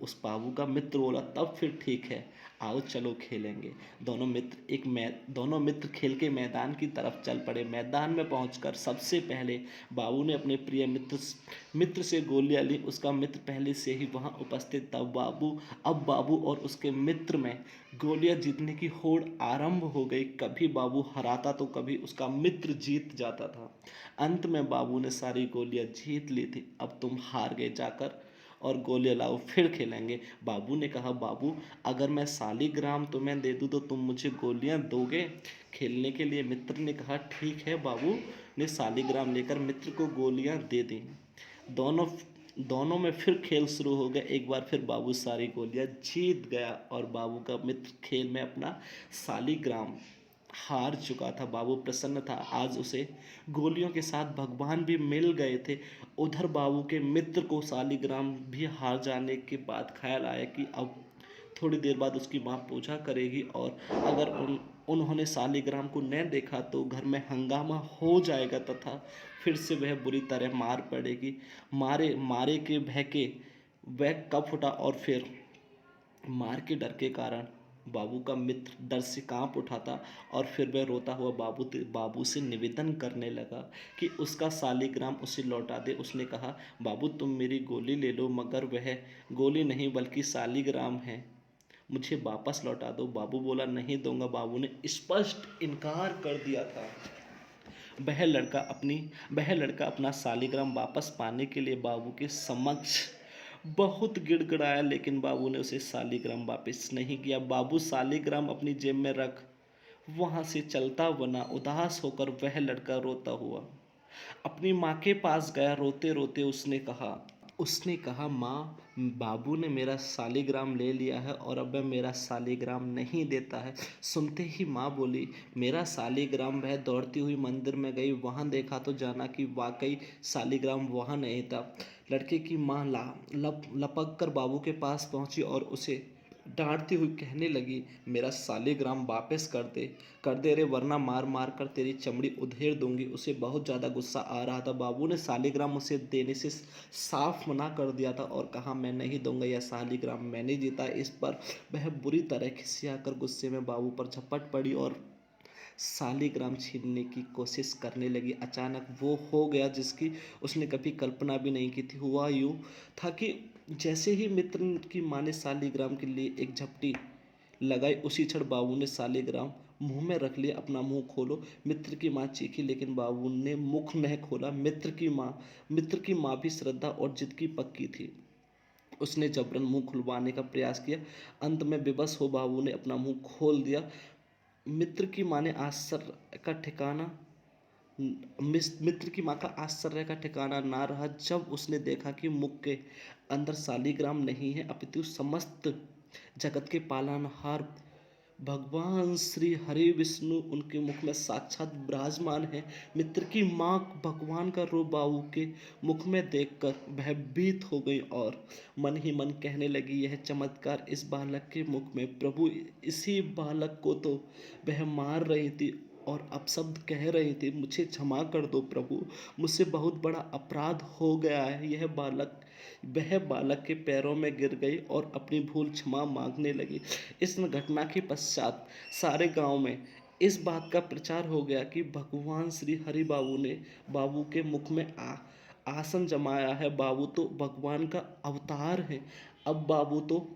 उस बाबू का मित्र बोला, तब फिर ठीक है, आओ चलो खेलेंगे। दोनों मित्र खेल के मैदान की तरफ चल पड़े। मैदान में पहुंचकर सबसे पहले बाबू ने अपने प्रिय मित्र से गोलियां ली। उसका मित्र पहले से ही वहां उपस्थित था। अब बाबू और उसके मित्र में गोलियां जीतने की होड़ आरंभ हो गई। कभी बाबू हराता तो कभी उसका मित्र जीत जाता था। अंत में बाबू ने सारी गोलियां जीत ली थी। अब तुम हार गए, जाकर और गोलियां लाओ, फिर खेलेंगे। बाबू ने कहा, बाबू अगर मैं शालिग्राम तुम्हें दे दूँ तो तुम मुझे गोलियां दोगे खेलने के लिए? मित्र ने कहा, ठीक है। बाबू ने शालिग्राम लेकर मित्र को गोलियां दे दी। दोनों दोनों में फिर खेल शुरू हो गया। एक बार फिर बाबू सारी गोलियां जीत गया और बाबू का मित्र खेल में अपना शालिग्राम हार चुका था। बाबू प्रसन्न था, आज उसे गोलियों के साथ भगवान भी मिल गए थे। उधर बाबू के मित्र को शालिग्राम भी हार जाने के बाद ख्याल आया कि अब थोड़ी देर बाद उसकी माँ पूजा करेगी और अगर उन्होंने शालिग्राम को न देखा तो घर में हंगामा हो जाएगा तथा फिर से वह बुरी तरह मार पड़ेगी। मारे मारे के भय के वह कब उठा और फिर मार के डर के कारण बाबू का मित्र डर से कांप उठा था और फिर वह रोता हुआ बाबू से निवेदन करने लगा कि उसका शालिग्राम उसे लौटा दे। उसने कहा, बाबू तुम मेरी गोली ले लो, मगर वह गोली नहीं बल्कि शालिग्राम है, मुझे वापस लौटा दो। बाबू बोला, नहीं दूंगा। बाबू ने स्पष्ट इनकार कर दिया था। वह लड़का अपना शालिग्राम वापस पाने के लिए बाबू के समक्ष बहुत गिड़गिड़ाया, लेकिन बाबू ने उसे शालिग्राम वापस नहीं किया। बाबू शालिग्राम अपनी जेब में रख वहां से चलता बना। उदास होकर वह लड़का रोता हुआ अपनी माँ के पास गया। रोते रोते उसने कहा, माँ, बाबू ने मेरा शालिग्राम ले लिया है और अब वह मेरा शालिग्राम नहीं देता है। सुनते ही माँ बोली, मेरा शालिग्राम। वह दौड़ती हुई मंदिर में गई। वहाँ देखा तो जाना कि वाकई शालिग्राम वहाँ नहीं था। लड़के की माँ लपक कर बाबू के पास पहुँची और उसे डांटती हुई कहने लगी, मेरा सालिग्राम वापस कर दे रे, वरना मार मार कर तेरी चमड़ी उधेड़ दूंगी। उसे बहुत ज़्यादा गुस्सा आ रहा था। बाबू ने सालिग्राम उसे देने से साफ मना कर दिया था और कहा, मैं नहीं दूंगा यह सालिग्राम, मैंने जीता। इस पर वह बुरी तरह खिसिया कर गुस्से में बाबू पर झपट पड़ी और सालिग्राम छीनने की कोशिश करने लगी। अचानक वो हो गया जिसकी उसने कभी कल्पना भी नहीं की थी। हुआ यूँ था कि जैसे ही मित्र की माँ ने सालिग्राम के लिए एक झपटी लगाई, उसी क्षण बाबू ने सालिग्राम मुंह में रख लिया। अपना मुंह खोलो, मित्र की माँ चीखी, लेकिन बाबू ने मुख नहीं खोला। मित्र की माँ भी श्रद्धा और जिद की पक्की थी। उसने जबरन मुंह खुलवाने का प्रयास किया। अंत में विवश हो बाबू ने अपना मुंह खोल दिया। मित्र की माँ ने आश्चर्य का ठिकाना मित्र की माँ का आश्चर्य का ठिकाना ना रहा जब उसने देखा कि मुख के अंदर सालिग्राम नहीं है, अपितु समस्त जगत के पालनहार भगवान श्री हरि विष्णु उनके मुख में साक्षात विराजमान है। मित्र की माँ भगवान का रूप बाबू के मुख में देखकर भयभीत हो गई और मन ही मन कहने लगी, यह चमत्कार इस बालक के मुख में, प्रभु इसी बालक को तो वह मार रही थी और अपशब्द कह रही थी। मुझे क्षमा कर दो प्रभु, मुझसे बहुत बड़ा अपराध हो गया है। वह बालक के पैरों में गिर गई और अपनी भूल क्षमा मांगने लगी। इस घटना के पश्चात सारे गांव में इस बात का प्रचार हो गया कि भगवान श्री हरि बाबू ने बाबू के मुख में आसन जमाया है। बाबू तो भगवान का अवतार है। अब बाबू तो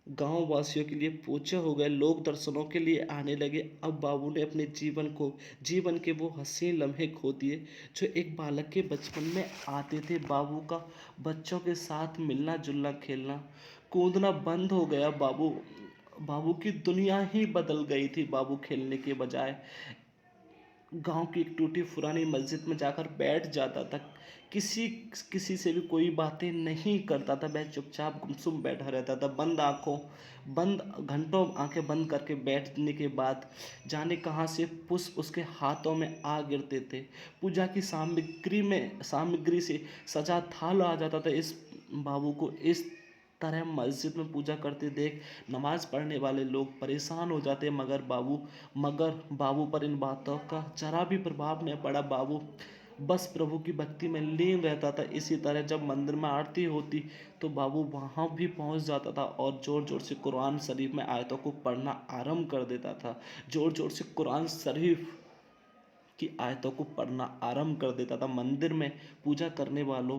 गांव वासियों के लिए पूज्य हो गए। लोग दर्शनों के लिए आने लगे। अब बाबू ने अपने जीवन के वो हसीन लम्हे खो दिए जो एक बालक के बचपन में आते थे। बाबू का बच्चों के साथ मिलना जुलना, खेलना कूदना बंद हो गया। बाबू की दुनिया ही बदल गई थी। बाबू खेलने के बजाय गांव की एक टूटी पुरानी मस्जिद में जाकर बैठ जाता था। किसी किसी से भी कोई बातें नहीं करता था। वह चुपचाप गुमसुम बैठा रहता था, बंद घंटों आंखें बंद करके बैठने के बाद जाने कहाँ से पुष्प उसके हाथों में आ गिरते थे। पूजा की सामग्री से सजा थाल आ जाता था। इस बाबू को इस तरह मस्जिद में पूजा करते देख नमाज पढ़ने वाले लोग परेशान हो जाते, मगर बाबू पर इन बातों का जरा भी प्रभाव नहीं पड़ा। बाबू बस प्रभु की भक्ति में लीन रहता था। इसी तरह जब मंदिर में आरती होती तो बाबू वहाँ भी पहुँच जाता था और ज़ोर ज़ोर से कुरान शरीफ में आयतों को पढ़ना आरंभ कर देता था। ज़ोर ज़ोर से कुरान शरीफ की आयतों को पढ़ना आरंभ कर देता था। मंदिर में पूजा करने वालों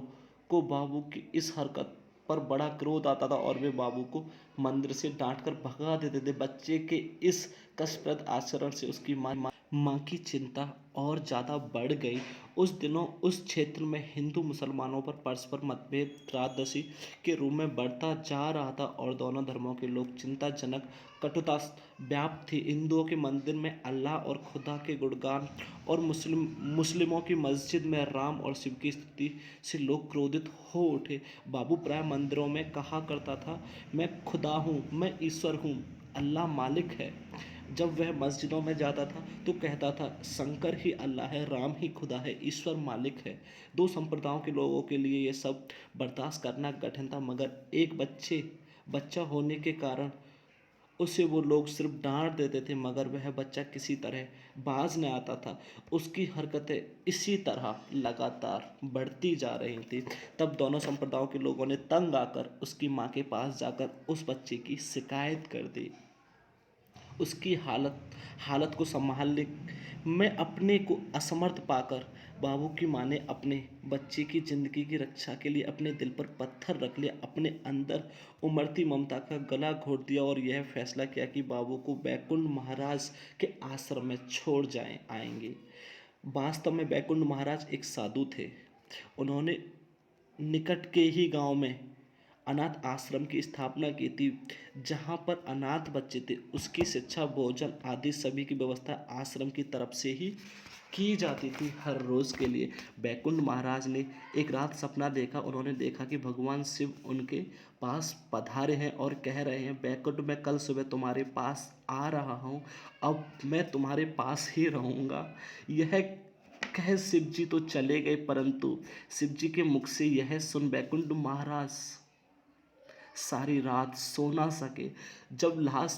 को बाबू की इस हरकत पर बड़ा क्रोध आता था और वे बाबू को मंदिर से डांट कर भगा देते थे। बच्चे के इस कष्टप्रद आचरण से उसकी माँ की चिंता और ज़्यादा बढ़ गई। उस दिनों उस क्षेत्र में हिंदू मुसलमानों पर परस्पर मतभेद त्रासदी के रूप में बढ़ता जा रहा था और दोनों धर्मों के लोग चिंताजनक कटुता व्याप्त थी। हिंदुओं के मंदिर में अल्लाह और खुदा के गुणगान और मुस्लिमों की मस्जिद में राम और शिव की स्तुति से लोग क्रोधित हो उठे। बाबू प्राय मंदिरों में कहा करता था, मैं खुदा हूँ, मैं ईश्वर हूँ, अल्लाह मालिक है। जब वह मस्जिदों में जाता था तो कहता था, शंकर ही अल्लाह है, राम ही खुदा है, ईश्वर मालिक है। दो संप्रदायों के लोगों के लिए ये सब बर्दाश्त करना कठिन था, मगर एक बच्चा होने के कारण उसे वो लोग सिर्फ डांट देते थे, मगर वह बच्चा किसी तरह बाज न आता था। उसकी हरकतें इसी तरह लगातार बढ़ती जा रही थी। तब दोनों संप्रदायों के लोगों ने तंग आकर उसकी माँ के पास जाकर उस बच्चे की शिकायत कर दी। उसकी हालत को संभालने में अपने को असमर्थ पाकर बाबू की माँ ने अपने बच्चे की ज़िंदगी की रक्षा के लिए अपने दिल पर पत्थर रख लिया, अपने अंदर उमड़ती ममता का गला घोट दिया और यह फैसला किया कि बाबू को बैकुंठ महाराज के आश्रम में छोड़ आएंगे। वास्तव में बैकुंठ महाराज एक साधु थे। उन्होंने निकट के ही गांव में अनाथ आश्रम की स्थापना की थी, जहाँ पर अनाथ बच्चे थे उसकी शिक्षा, भोजन आदि सभी की व्यवस्था आश्रम की तरफ से ही की जाती थी हर रोज़ के लिए। बैकुंठ महाराज ने एक रात सपना देखा। उन्होंने देखा कि भगवान शिव उनके पास पधारे हैं और कह रहे हैं, बैकुंठ मैं कल सुबह तुम्हारे पास आ रहा हूँ, अब मैं तुम्हारे पास ही रहूँगा। यह कह शिव जी तो चले गए, परंतु शिव जी के मुख से यह सुन बैकुंठ महाराज सारी रात सो ना सके। जब लाख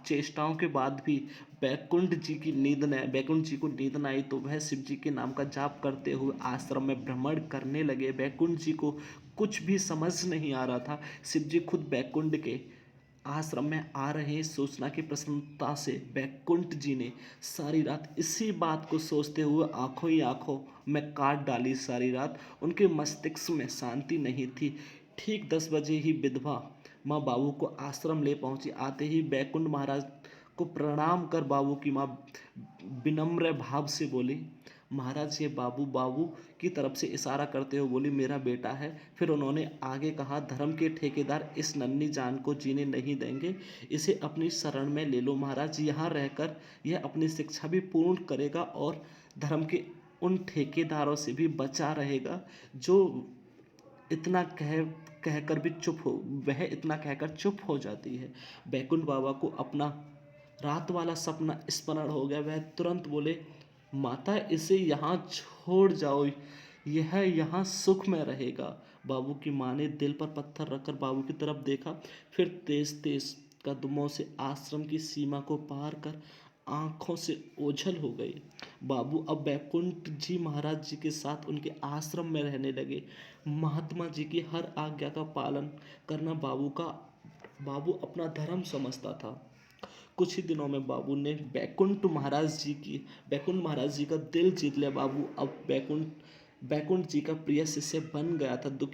चेष्टाओं के बाद भी बैकुंठ जी को नींद न आई, तो वह शिव जी के नाम का जाप करते हुए आश्रम में भ्रमण करने लगे। बैकुंठ जी को कुछ भी समझ नहीं आ रहा था। शिव जी खुद बैकुंठ के आश्रम में आ रहे सूचना की प्रसन्नता से बैकुंठ जी ने सारी रात इसी बात को सोचते हुए आंखों ही आंखों में काट डाली। सारी रात उनके मस्तिष्क में शांति नहीं थी। ठीक 10 बजे ही विधवा माँ बाबू को आश्रम ले पहुंची। आते ही बैकुंठ महाराज को प्रणाम कर बाबू की माँ विनम्र भाव से बोली, महाराज ये बाबू बाबू की तरफ से इशारा करते हुए बोली, मेरा बेटा है। फिर उन्होंने आगे कहा, धर्म के ठेकेदार इस नन्ही जान को जीने नहीं देंगे, इसे अपनी शरण में ले लो महाराज। यहाँ रहकर यह अपनी शिक्षा भी पूर्ण करेगा और धर्म के उन ठेकेदारों से भी बचा रहेगा जो इतना कहकर भी चुप हो वह इतना कहकर चुप हो जाती है। बैकुंठ बाबा को अपना रात वाला सपना स्मरण हो गया। वह तुरंत बोले, माता इसे यहाँ छोड़ जाओ, यह यहाँ सुख में रहेगा। बाबू की माँ ने दिल पर पत्थर रखकर बाबू की तरफ देखा, फिर तेज तेज कदमों से आश्रम की सीमा को पार कर आंखों से ओझल हो गई। बाबू अब बैकुंठ जी महाराज जी के साथ उनके आश्रम में रहने लगे। महात्मा जी की हर आज्ञा का पालन करना बाबू अपना धर्म समझता था। कुछ ही दिनों में बाबू ने बैकुंठ महाराज जी का दिल जीत लिया। बाबू अब बैकुंठ जी का प्रिय शिष्य बन गया था। दुख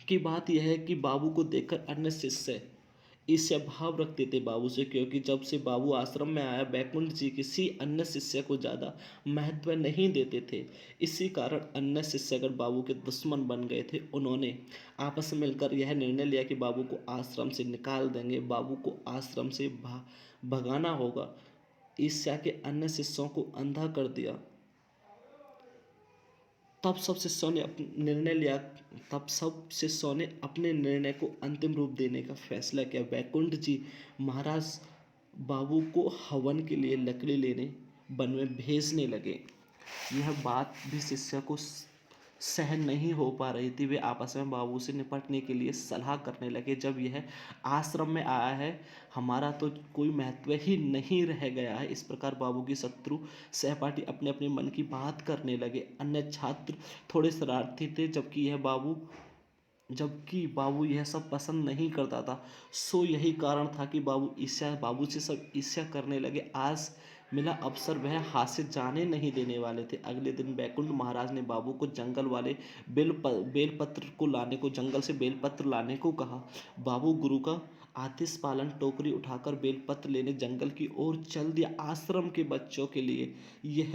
की बात यह है कि बाबू को देखकर अन्य शिष्य ईर्ष्या भाव रखते थे बाबू से, क्योंकि जब से बाबू आश्रम में आया बैकुंठ जी किसी अन्य शिष्य को ज़्यादा महत्व नहीं देते थे। इसी कारण अन्य शिष्यगण बाबू के दुश्मन बन गए थे। उन्होंने आपस में मिलकर यह निर्णय लिया कि बाबू को आश्रम से निकाल देंगे, बाबू को आश्रम से भगाना होगा। ईर्ष्या के अन्य शिष्यों को अंधा कर दिया। तब सब शिष्यों ने निर्णय लिया तब सब शिष्यों ने अपने निर्णय को अंतिम रूप देने का फैसला किया। बैकुंठ जी महाराज बाबू को हवन के लिए लकड़ी लेने वन में भेजने लगे। यह बात भी शिष्य को सहन नहीं हो पा रही थी। वे आपस में बाबू से निपटने के लिए सलाह करने लगे, जब यह आश्रम में आया है हमारा तो कोई महत्व ही नहीं रह गया है। इस प्रकार बाबू की शत्रु सहपाठी अपने अपने मन की बात करने लगे। अन्य छात्र थोड़े शरारती थे, जबकि बाबू यह सब पसंद नहीं करता था। सो यही कारण था कि बाबू से सब ईर्ष्या करने लगे। आज मिला अवसर वह हाथ से जाने नहीं देने वाले थे। अगले दिन बैकुंठ महाराज ने बाबू को जंगल से बेलपत्र लाने को कहा। बाबू गुरु का आदेश पालन टोकरी उठाकर बेलपत्र लेने जंगल की ओर चल दिया। आश्रम के बच्चों के लिए यह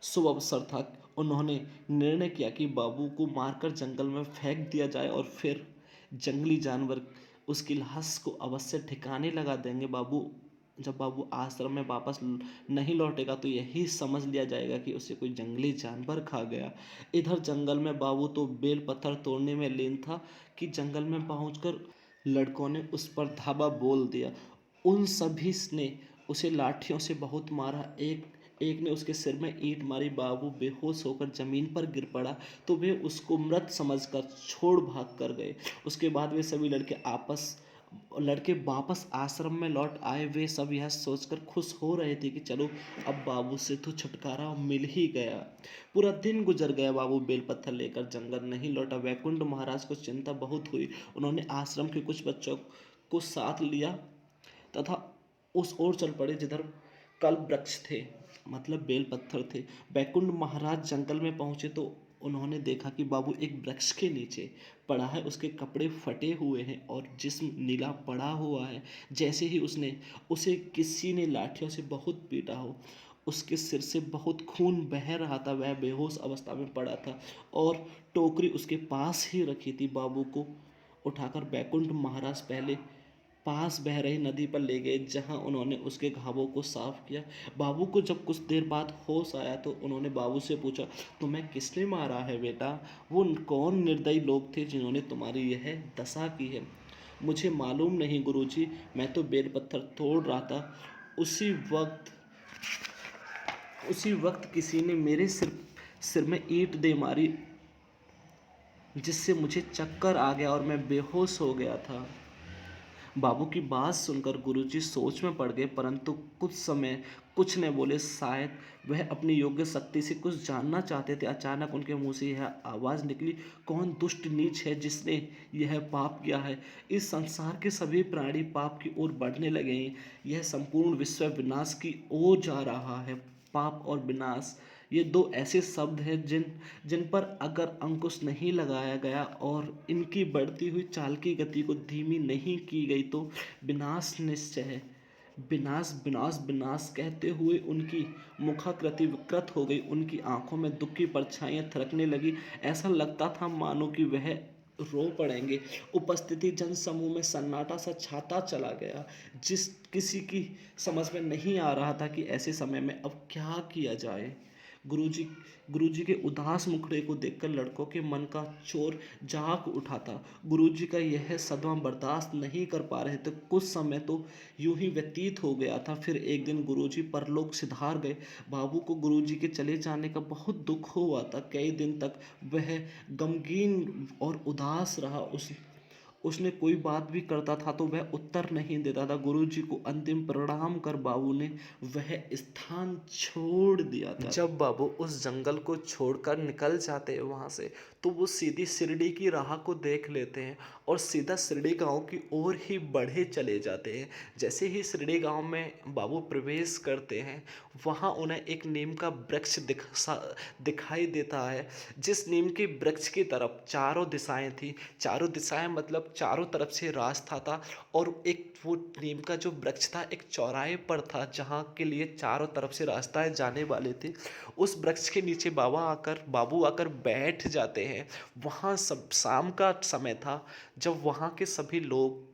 शुभ अवसर था। उन्होंने निर्णय किया कि बाबू को मारकर जंगल में फेंक दिया जाए और फिर जंगली जानवर उसकी लाश को अवश्य ठिकाने लगा देंगे। जब बाबू आश्रम में वापस नहीं लौटेगा तो यही समझ लिया जाएगा कि उसे कोई जंगली जानवर खा गया। इधर जंगल में बाबू तो बेल पत्थर तोड़ने में लीन था कि जंगल में पहुंचकर लड़कों ने उस पर धावा बोल दिया। उन सभी ने उसे लाठियों से बहुत मारा। एक ने उसके सिर में ईंट मारी। बाबू बेहोश होकर जमीन पर गिर पड़ा तो वे उसको मृत समझकर छोड़ भाग कर गए। उसके बाद वे सभी लड़के वापस आश्रम में लौट आए। वे सब यह सोचकर खुश हो रहे थे कि चलो अब बाबू से तो छुटकारा मिल ही गया। पूरा दिन गुजर गया, बाबू बेलपत्थर लेकर जंगल नहीं लौटा। वैकुंठ महाराज को चिंता बहुत हुई। उन्होंने आश्रम के कुछ बच्चों को साथ लिया तथा उस ओर चल पड़े जिधर कल्प वृक्ष थे, मतलब बेल पत्थर थे। बैकुंठ महाराज जंगल में पहुंचे तो उन्होंने देखा कि बाबू एक वृक्ष के नीचे पड़ा है। उसके कपड़े फटे हुए हैं और जिस्म नीला पड़ा हुआ है, जैसे ही उसे किसी ने लाठियों से बहुत पीटा हो। उसके सिर से बहुत खून बह रहा था। वह बेहोश अवस्था में पड़ा था और टोकरी उसके पास ही रखी थी। बाबू को उठाकर बैकुंठ महाराज पहले पास बह रही नदी पर ले गए, जहां उन्होंने उसके घावों को साफ किया। बाबू को जब कुछ देर बाद होश आया तो उन्होंने बाबू से पूछा, तुम्हें किसने मारा है बेटा? वो कौन निर्दयी लोग थे जिन्होंने तुम्हारी यह दशा की है? मुझे मालूम नहीं गुरुजी, मैं तो बेल पत्थर तोड़ रहा था। उसी वक्त किसी ने मेरे सिर में ईंट दे मारी जिससे मुझे चक्कर आ गया और मैं बेहोश हो गया था। बाबू की बात सुनकर गुरुजी सोच में पड़ गए, परंतु कुछ समय कुछ न बोले। शायद वह अपनी योग्य शक्ति से कुछ जानना चाहते थे। अचानक उनके मुंह से यह आवाज़ निकली, कौन दुष्ट नीच है जिसने यह पाप किया है? इस संसार के सभी प्राणी पाप की ओर बढ़ने लगे हैं। यह संपूर्ण विश्व विनाश की ओर जा रहा है। पाप और विनाश, ये दो ऐसे शब्द हैं जिन जिन पर अगर अंकुश नहीं लगाया गया और इनकी बढ़ती हुई चाल की गति को धीमी नहीं की गई तो विनाश निश्चय है। विनाश विनाश विनाश कहते हुए उनकी मुखाकृति विकृत हो गई। उनकी आंखों में दुख की परछाइयां थरकने लगी। ऐसा लगता था मानो कि वह रो पड़ेंगे। उपस्थिति जनसमूह में सन्नाटा सा छाता चला गया। जिस किसी की समझ में नहीं आ रहा था कि ऐसे समय में अब क्या किया जाए। गुरुजी गुरुजी के उदास मुखड़े को देखकर लड़कों के मन का चोर जाग उठा था। गुरुजी का यह सदमा बर्दाश्त नहीं कर पा रहे थे। कुछ समय तो यूं ही व्यतीत हो गया था। फिर एक दिन गुरुजी परलोक सिधार गए। बाबू को गुरुजी के चले जाने का बहुत दुख हुआ था। कई दिन तक वह गमगीन और उदास रहा। उसने कोई बात भी करता था तो वह उत्तर नहीं देता था। गुरुजी को अंतिम प्रणाम कर बाबू ने वह स्थान छोड़ दिया था। जब बाबू उस जंगल को छोड़कर निकल जाते हैं वहाँ से, तो वो सीधी शिरडी की राह को देख लेते हैं और सीधा शिरडी गांव की ओर ही बढ़े चले जाते हैं। जैसे ही शिरडी गांव में बाबू प्रवेश करते हैं, वहाँ उन्हें एक नीम का वृक्ष दिखाई देता है। जिस नीम के वृक्ष की तरफ चारों दिशाएं थी, चारों दिशाएं मतलब चारों तरफ से रास्ता था। और एक वो नीम का जो वृक्ष था एक चौराहे पर था, जहाँ के लिए चारों तरफ से रास्ताएं जाने वाले थे। उस वृक्ष के नीचे बाबू आकर बैठ जाते हैं। वहाँ सब शाम का समय था, जब वहाँ के सभी लोग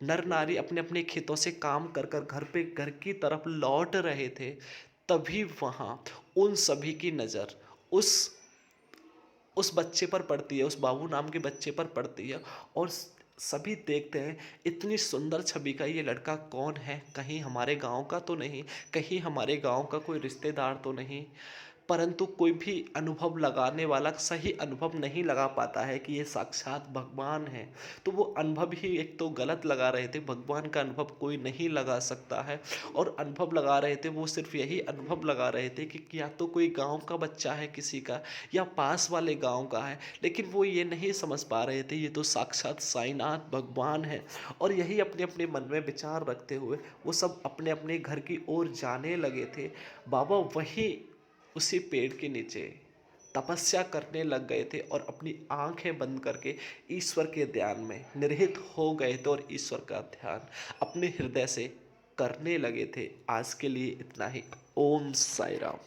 नर नारी अपने अपने खेतों से काम कर कर घर की तरफ लौट रहे थे। तभी वहाँ उन सभी की नज़र उस उस बच्चे पर पड़ती है, उस बाबू नाम के बच्चे पर पड़ती है। और सभी देखते हैं, इतनी सुंदर छवि का ये लड़का कौन है? कहीं हमारे गांव का तो नहीं, कहीं हमारे गांव का कोई रिश्तेदार तो नहीं। परंतु कोई भी अनुभव लगाने वाला सही अनुभव नहीं लगा पाता है कि ये साक्षात भगवान है। तो वो अनुभव ही एक तो गलत लगा रहे थे। भगवान का अनुभव कोई नहीं लगा सकता है। और अनुभव लगा रहे थे वो सिर्फ यही अनुभव लगा रहे थे कि या तो कोई गांव का बच्चा है किसी का, या पास वाले गांव का है। लेकिन वो ये नहीं समझ पा रहे थे ये तो साक्षात साईनाथ भगवान है। और यही अपने अपने मन में विचार रखते हुए वो सब अपने अपने घर की ओर जाने लगे थे। बाबा वही उसी पेड़ के नीचे तपस्या करने लग गए थे और अपनी आंखें बंद करके ईश्वर के ध्यान में निरहित हो गए थे और ईश्वर का ध्यान अपने हृदय से करने लगे थे। आज के लिए इतना ही। ओम साई राम।